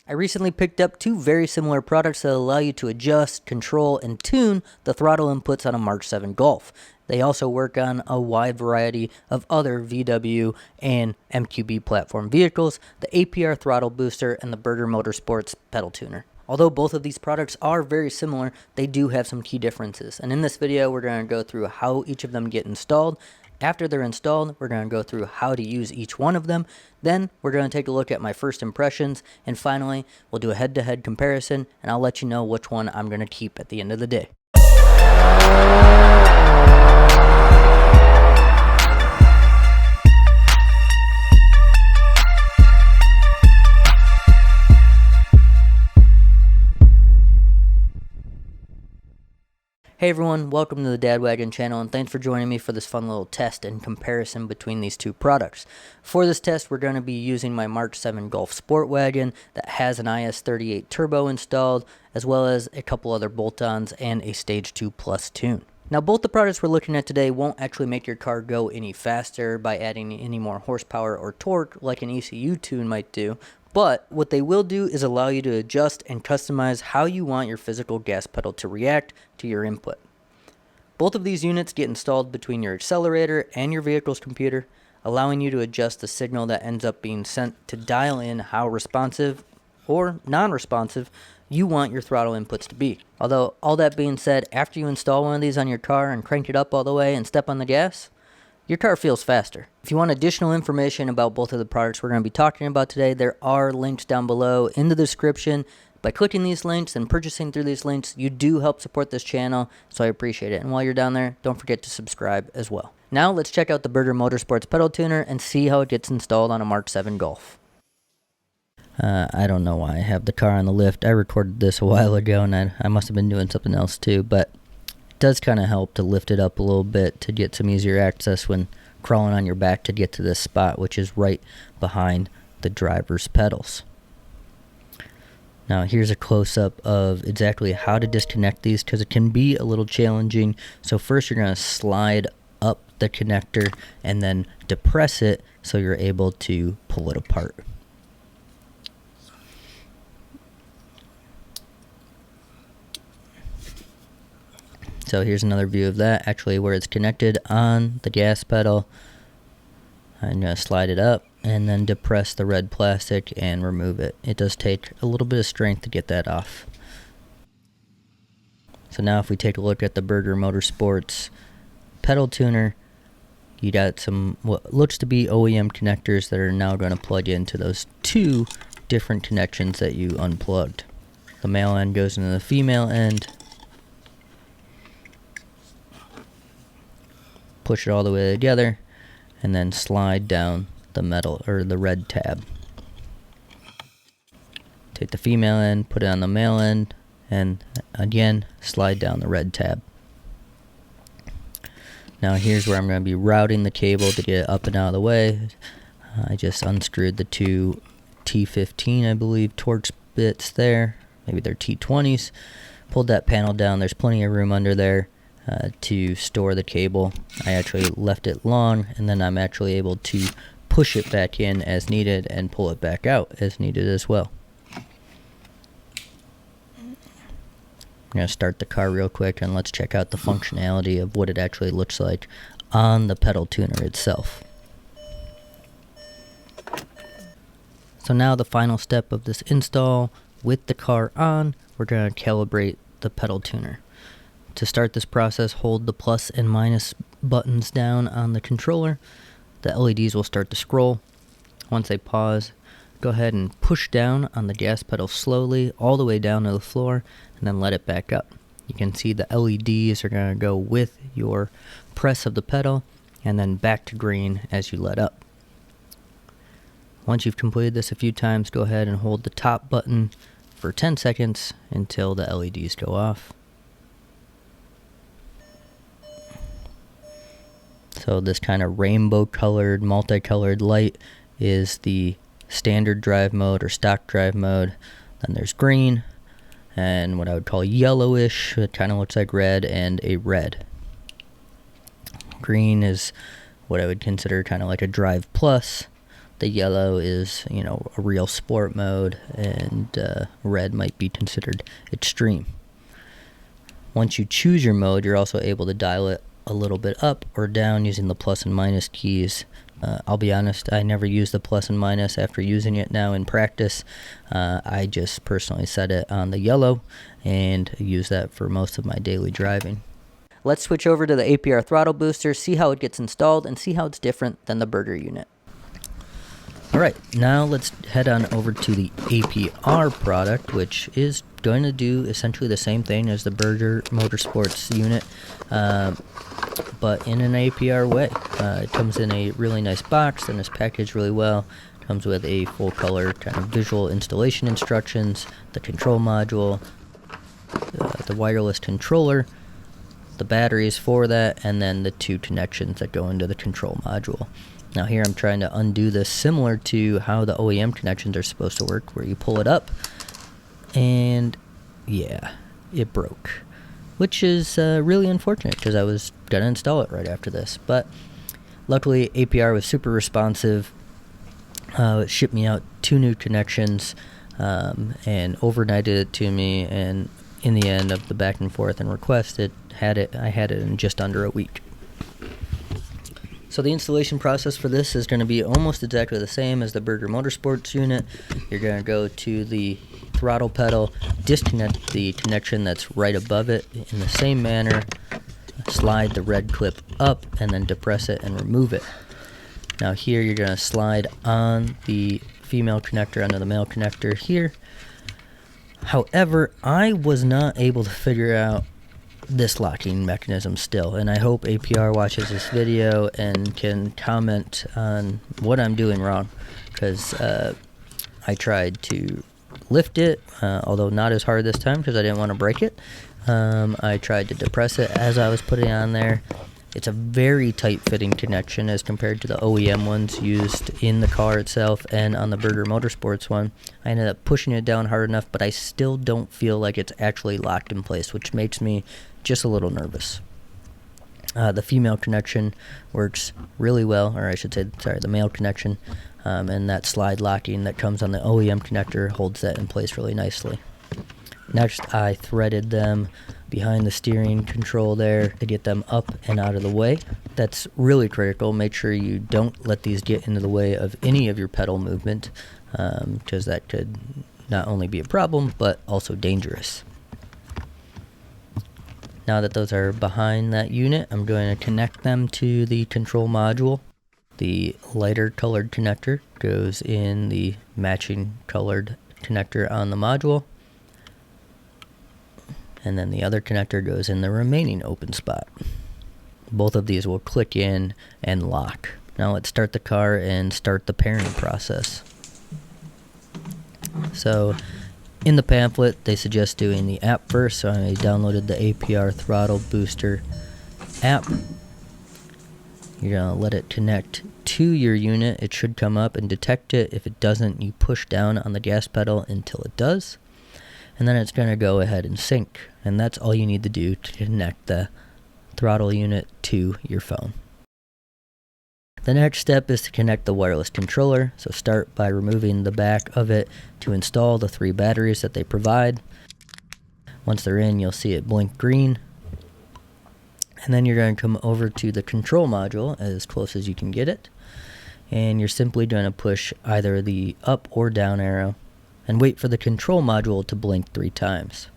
I recently picked up two very similar products that allow you to adjust, control, and tune the throttle inputs on a Mark 7 Golf. They also work on a wide variety of other VW and MQB platform vehicles, the APR Throttle Booster and the Burger Motorsports Pedal Tuner. Although both of these products are very similar, they do have some key differences. And in this video, we're going to go through how each of them get installed. After they're installed, we're going to go through how to use each one of them. Then we're going to take a look at my first impressions. And finally, we'll do a head-to-head comparison, and I'll let you know which one I'm going to keep at the end of the day. Hey everyone, welcome to the Dadwagon channel, and thanks for joining me for this fun little test and comparison between these two products. For this test, we're going to be using my Mark 7 Golf Sport Wagon that has an IS38 turbo installed, as well as a couple other bolt-ons and a Stage 2 Plus tune. Now, both the products we're looking at today won't actually make your car go any faster by adding any more horsepower or torque like an ECU tune might do, but what they will do is allow you to adjust and customize how you want your physical gas pedal to react to your input. Both of these units get installed between your accelerator and your vehicle's computer, allowing you to adjust the signal that ends up being sent to dial in how responsive or non-responsive you want your throttle inputs to be. Although, all that being said, after you install one of these on your car and crank it up all the way and step on the gas, your car feels faster. If you want additional information about both of the products we're going to be talking about today, there are links down below in the description. By clicking these links and purchasing through these links, you do help support this channel, so I appreciate it. And while you're down there, don't forget to subscribe as well. Now let's check out the Burger Motorsports Pedal Tuner and see how it gets installed on a Mark 7 Golf. I don't know why I have the car on the lift. I recorded this a while ago, and I must have been doing something else too, but it does kind of help to lift it up a little bit to get some easier access when crawling on your back to get to this spot, which is right behind the driver's pedals. Now here's a close-up of exactly how to disconnect these, because it can be a little challenging. So first you're going to slide up the connector and then depress it so you're able to pull it apart. So here's another view of that, actually where it's connected on the gas pedal. I'm going to slide it up and then depress the red plastic and remove it. It does take a little bit of strength to get that off. So now if we take a look at the Burger Motorsports Pedal Tuner, you got some what looks to be OEM connectors that are now going to plug into those two different connections that you unplugged. The male end goes into the female end. Push it all the way together and then slide down the metal or the red tab. Take the female end, put it on the male end, and again slide down the red tab. Now here's where I'm going to be routing the cable to get it up and out of the way. I just unscrewed the two T15 I believe Torx bits there, maybe they're T20s. Pulled that panel down. There's plenty of room under there to store the cable. I actually left it long, and then I'm actually able to push it back in as needed and pull it back out as needed as well. I'm going to start the car real quick and let's check out the functionality of what it actually looks like on the pedal tuner itself. So now the final step of this install, with the car on, we're going to calibrate the pedal tuner. To start this process, hold the plus and minus buttons down on the controller. The LEDs will start to scroll. Once they pause, go ahead and push down on the gas pedal slowly all the way down to the floor and then let it back up. You can see the LEDs are going to go with your press of the pedal and then back to green as you let up. Once you've completed this a few times, go ahead and hold the top button for 10 seconds until the LEDs go off. So this kind of rainbow colored, multicolored light is the standard drive mode or stock drive mode. Then there's green and what I would call yellowish. It kind of looks like red, and a red. Green is what I would consider kind of like a drive plus. The yellow is, you know, a real sport mode, and red might be considered extreme. Once you choose your mode, you're also able to dial it a little bit up or down using the plus and minus keys. I'll be honest, I never use the plus and minus after using it now in practice. I just personally set it on the yellow and use that for most of my daily driving. Let's switch over to the APR Throttle Booster, see how it gets installed, and see how it's different than the Burger unit. Alright, now let's head on over to the APR product, which is going to do essentially the same thing as the Burger Motorsports unit, but in an APR way. It comes in a really nice box and is packaged really well. It comes with a full color kind of visual installation instructions, the control module, the wireless controller, the batteries for that, and then the 2 connections that go into the control module. Now here I'm trying to undo this similar to how the OEM connections are supposed to work, where you pull it up, and yeah, it broke. Which is really unfortunate, because I was going to install it right after this. But luckily APR was super responsive. It shipped me out 2 new connections and overnighted it to me, and in the end of the back and forth and request, I had it in just under a week. So the installation process for this is going to be almost exactly the same as the Burger Motorsports unit. You're going to go to the throttle pedal, disconnect the connection that's right above it in the same manner, slide the red clip up, and then depress it and remove it. Now here you're going to slide on the female connector onto the male connector here. However, I was not able to figure out this locking mechanism still, and I hope APR watches this video and can comment on what I'm doing wrong, because I tried to lift it, although not as hard this time because I didn't want to break it. I tried to depress it as I was putting it on there. It's a very tight fitting connection as compared to the OEM ones used in the car itself and on the Burger Motorsports one. I ended up pushing it down hard enough, but I still don't feel like it's actually locked in place, which makes me just a little nervous. The female connection works really well, or I should say, sorry, the male connection, and that slide locking that comes on the OEM connector holds that in place really nicely. Next, I threaded them behind the steering control there to get them up and out of the way. That's really critical. Make sure you don't let these get into the way of any of your pedal movement, because that could not only be a problem, but also dangerous. Now that those are behind that unit, I'm going to connect them to the control module. The lighter colored connector goes in the matching colored connector on the module, and then the other connector goes in the remaining open spot. Both of these will click in and lock. Now let's start the car and start the pairing process. So in the pamphlet, they suggest doing the app first, so I downloaded the APR Throttle Booster app. You're going to let it connect to your unit. It should come up and detect it. If it doesn't, you push down on the gas pedal until it does. And then it's going to go ahead and sync. And that's all you need to do to connect the throttle unit to your phone. The next step is to connect the wireless controller. So start by removing the back of it to install the 3 batteries that they provide. Once they're in, you'll see it blink green. And then you're going to come over to the control module as close as you can get it. And you're simply going to push either the up or down arrow and wait for the control module to blink 3 times.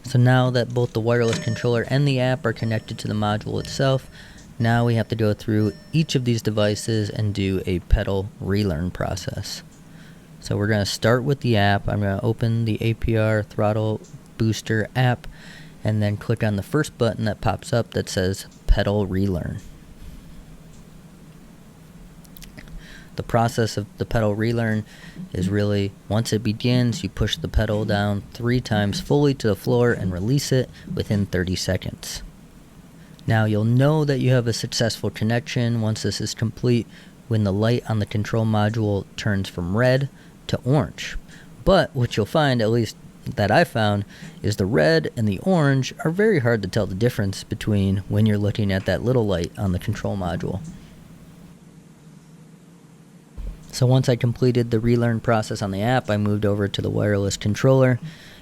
So now that both the wireless controller and the app are connected to the module itself, now we have to go through each of these devices and do a pedal relearn process. So we're going to start with the app. I'm going to open the APR Throttle Booster app and then click on the first button that pops up that says Pedal Relearn. The process of the pedal relearn is really, once it begins, you push the pedal down 3 times fully to the floor and release it within 30 seconds. Now you'll know that you have a successful connection once this is complete when the light on the control module turns from red to orange. But what you'll find, at least that I found is the red and the orange are very hard to tell the difference between when you're looking at that little light on the control module. So once I completed the relearn process on the app, I moved over to the wireless controller.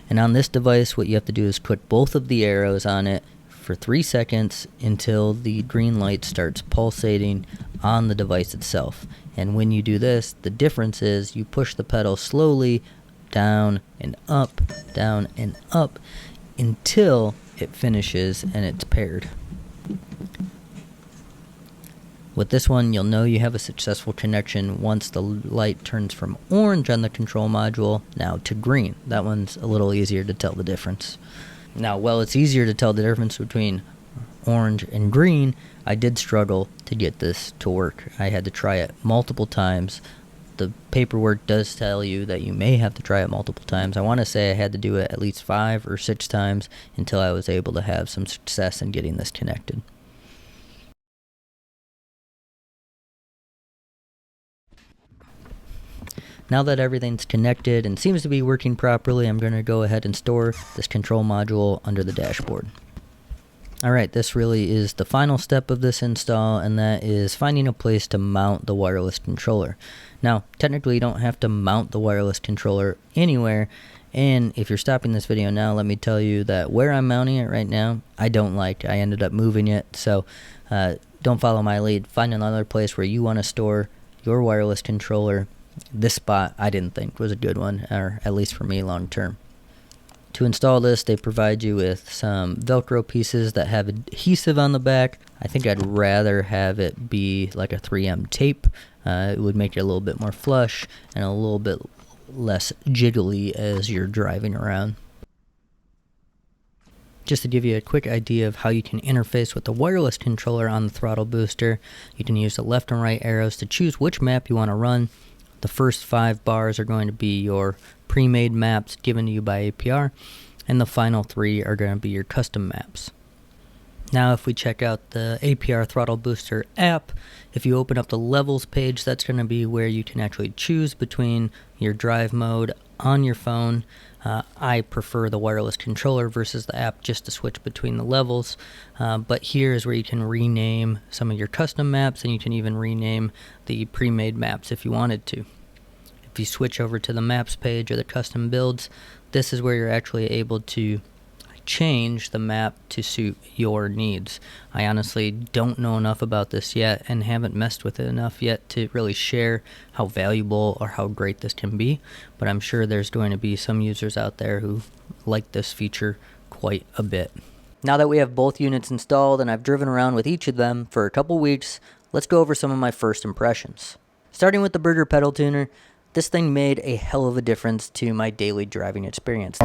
And on this device, what you have to do is put both of the arrows on it for 3 seconds until the green light starts pulsating on the device itself. And when you do this, the difference is you push the pedal slowly down and up until it finishes and it's paired. With this one, you'll know you have a successful connection once the light turns from orange on the control module now to green. That one's a little easier to tell the difference. Now, while it's easier to tell the difference between orange and green, I did struggle to get this to work. I had to try it multiple times. The paperwork does tell you that you may have to try it multiple times. I want to say I had to do it at least 5 or 6 times until I was able to have some success in getting this connected. Now that everything's connected and seems to be working properly, I'm going to go ahead and store this control module under the dashboard. Alright, this really is the final step of this install, and that is finding a place to mount the wireless controller. Now, technically you don't have to mount the wireless controller anywhere, and if you're stopping this video now, let me tell you that where I'm mounting it right now, I don't like. I ended up moving it, so don't follow my lead. Find another place where you want to store your wireless controller. This spot I didn't think was a good one, or at least for me long term. To install this, they provide you with some Velcro pieces that have adhesive on the back. I think I'd rather have it be like a 3M tape. It would make it a little bit more flush and a little bit less jiggly as you're driving around. Just to give you a quick idea of how you can interface with the wireless controller on the throttle booster, you can use the left and right arrows to choose which map you want to run. The first 5 bars are going to be your pre-made maps given to you by APR, and the final 3 are going to be your custom maps. Now if we check out the APR Throttle Booster app, if you open up the levels page, that's going to be where you can actually choose between your drive mode on your phone. I prefer the wireless controller versus the app just to switch between the levels, but here is where you can rename some of your custom maps, and you can even rename the pre-made maps if you wanted to. If you switch over to the maps page or the custom builds, this is where you're actually able to change the map to suit your needs. I honestly don't know enough about this yet and haven't messed with it enough yet to really share how valuable or how great this can be, but I'm sure there's going to be some users out there who like this feature quite a bit. Now that we have both units installed and I've driven around with each of them for a couple weeks, let's go over some of my first impressions. Starting with the Burger Pedal Tuner, this thing made a hell of a difference to my daily driving experience.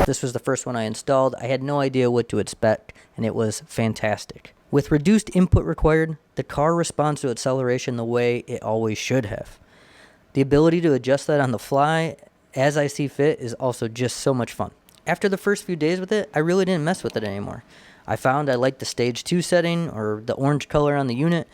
This was the first one I installed. I had no idea what to expect, and it was fantastic. With reduced input required, the car responds to acceleration the way it always should have. The ability to adjust that on the fly as I see fit is also just so much fun. After the first few days with it, I really didn't mess with it anymore. I found I liked the stage 2 setting, or the orange color on the unit,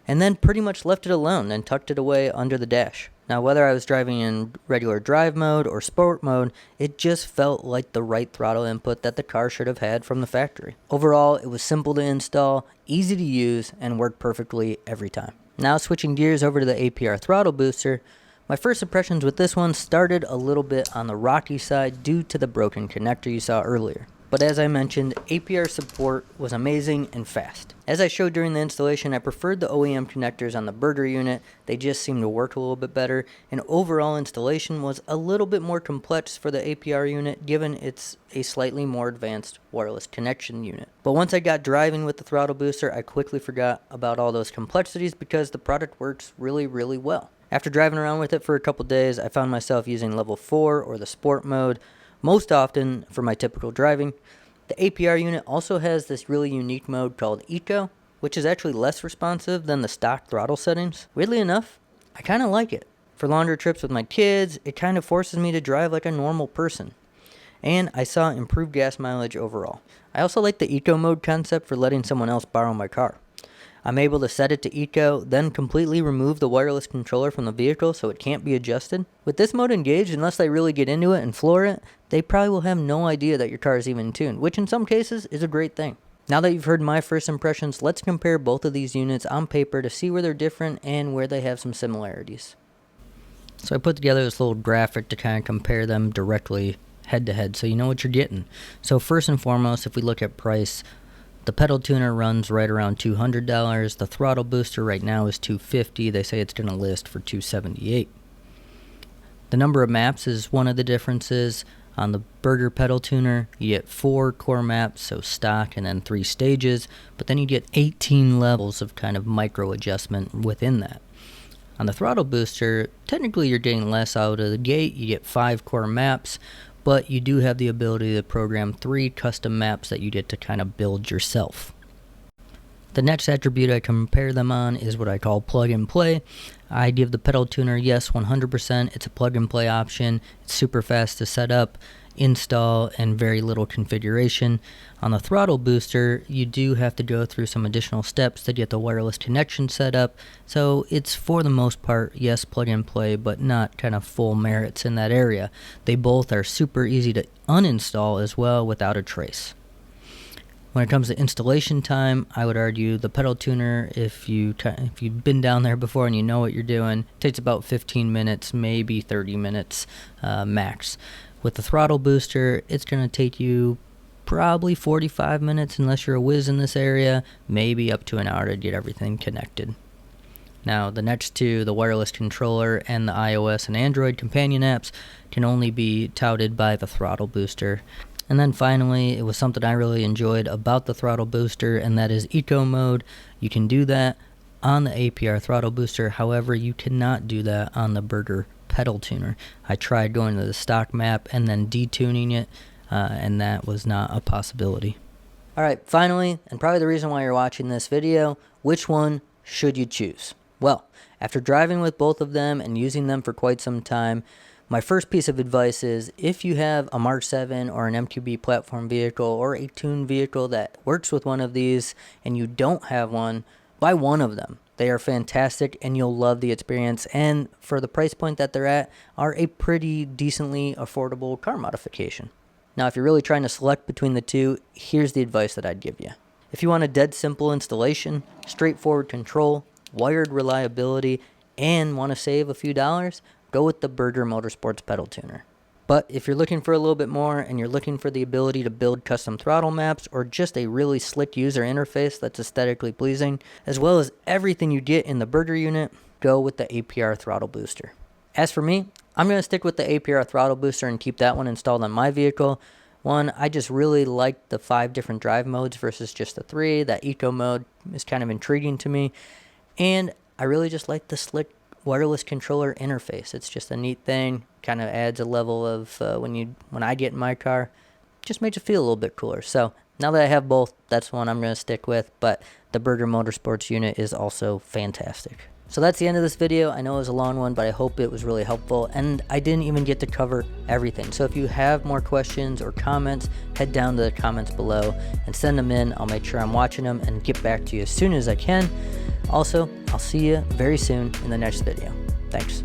and then pretty much left it alone and tucked it away under the dash. Now, whether I was driving in regular drive mode or sport mode, it just felt like the right throttle input that the car should have had from the factory. Overall, it was simple to install, easy to use, and worked perfectly every time. Now, switching gears over to the APR Throttle Booster, my first impressions with this one started a little bit on the rocky side due to the broken connector you saw earlier. But as I mentioned, APR support was amazing and fast. As I showed during the installation, I preferred the OEM connectors on the Burger unit. They just seemed to work a little bit better, and overall installation was a little bit more complex for the APR unit given it's a slightly more advanced wireless connection unit. But once I got driving with the throttle booster, I quickly forgot about all those complexities because the product works really, really well. After driving around with it for a couple days, I found myself using level 4 or the sport mode most often for my typical driving. The APR unit also has this really unique mode called Eco, which is actually less responsive than the stock throttle settings. Weirdly enough, I kind of like it. For longer trips with my kids, it kind of forces me to drive like a normal person. And I saw improved gas mileage overall. I also like the Eco mode concept for letting someone else borrow my car. I'm able to set it to eco, then completely remove the wireless controller from the vehicle so it can't be adjusted. With this mode engaged, unless they really get into it and floor it, they probably will have no idea that your car is even tuned, which in some cases is a great thing. Now that you've heard my first impressions, let's compare both of these units on paper to see where they're different and where they have some similarities. So I put together this little graphic to kind of compare them directly head to head so you know what you're getting. So first and foremost, if we look at price, the pedal tuner runs right around $200. The throttle booster right now is $250. They say it's going to list for $278. The number of maps is one of the differences. On the Burger pedal tuner, you get 4 core maps, so stock, and then 3 stages, but then you get 18 levels of kind of micro adjustment within that. On the throttle booster, technically you're getting less out of the gate. You get 5 core maps, but you do have the ability to program 3 custom maps that you get to kind of build yourself. The next attribute I compare them on is what I call plug and play. I give the pedal tuner, yes, 100%. It's a plug and play option. It's super fast to set up, install, and very little configuration. On the throttle booster, you do have to go through some additional steps to get the wireless connection set up. So it's, for the most part, yes, plug and play, but not kind of full merits in that area. They both are super easy to uninstall as well without a trace. When it comes to installation time, I would argue the pedal tuner, if you've been down there before and you know what you're doing, takes about 15 minutes, maybe 30 minutes max. With the throttle booster, it's going to take you probably 45 minutes unless you're a whiz in this area, maybe up to an hour to get everything connected. Now, the next two, the wireless controller and the iOS and Android companion apps, can only be touted by the throttle booster. And then finally, it was something I really enjoyed about the throttle booster, and that is eco mode. You can do that on the APR throttle booster. However, you cannot do that on the Burger pedal tuner. I tried going to the stock map and then detuning it, and that was not a possibility. Alright, finally, and probably the reason why you're watching this video, which one should you choose? Well, after driving with both of them and using them for quite some time, my first piece of advice is if you have a Mark 7 or an MQB platform vehicle or a tuned vehicle that works with one of these and you don't have one, buy one of them. They are fantastic and you'll love the experience, and for the price point that they're at, are a pretty decently affordable car modification. Now, if you're really trying to select between the two, here's the advice that I'd give you. If you want a dead simple installation, straightforward control, wired reliability, and want to save a few dollars, go with the Burger Motorsports Pedal Tuner. But if you're looking for a little bit more and you're looking for the ability to build custom throttle maps or just a really slick user interface that's aesthetically pleasing, as well as everything you get in the Burger unit, go with the APR Throttle Booster. As for me, I'm going to stick with the APR Throttle Booster and keep that one installed on my vehicle. One, I just really like the 5 different drive modes versus just the 3. That eco mode is kind of intriguing to me. And I really just like the slick wireless controller interface. It's just a neat thing. Kind of adds a level of when I get in my car, just makes it feel a little bit cooler. So now that I have both, that's one I'm going to stick with. But the Burger Motorsports unit is also fantastic. So that's the end of this video. I know it was a long one, but I hope it was really helpful, and I didn't even get to cover everything. So if you have more questions or comments, head down to the comments below and send them in. I'll make sure I'm watching them and get back to you as soon as I can. Also, I'll see you very soon in the next video. Thanks.